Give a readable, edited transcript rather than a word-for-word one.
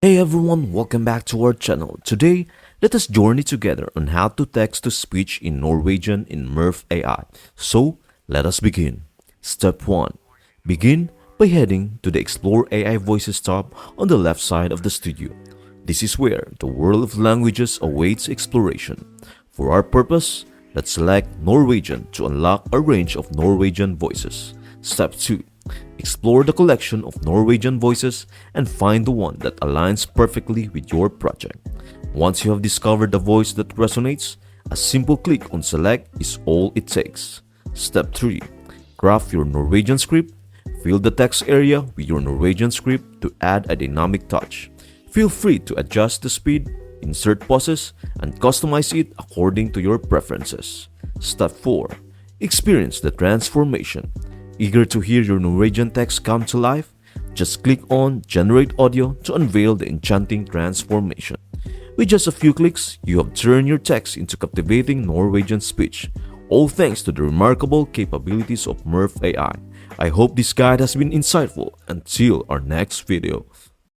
Hey everyone, welcome back to our channel. Today, let us journey together on how to text to speech in Norwegian in Murf AI. So, let us begin. Step 1. Begin by heading to the Explore AI Voices tab on the left side of the studio. This is where the world of languages awaits exploration. For our purpose, let's select Norwegian to unlock a range of Norwegian voices. Step 2. Explore the collection of Norwegian voices and find the one that aligns perfectly with your project. Once you have discovered the voice that resonates, a simple click on select is all it takes. Step 3. Craft your Norwegian script. Fill the text area with your Norwegian script to add a dynamic touch. Feel free to adjust the speed, insert pauses, and customize it according to your preferences. Step 4. Experience the transformation. Eager to hear your Norwegian text come to life? Just click on Generate Audio to unveil the enchanting transformation. With just a few clicks, you have turned your text into captivating Norwegian speech, all thanks to the remarkable capabilities of Murf AI. I hope this guide has been insightful. Until our next video.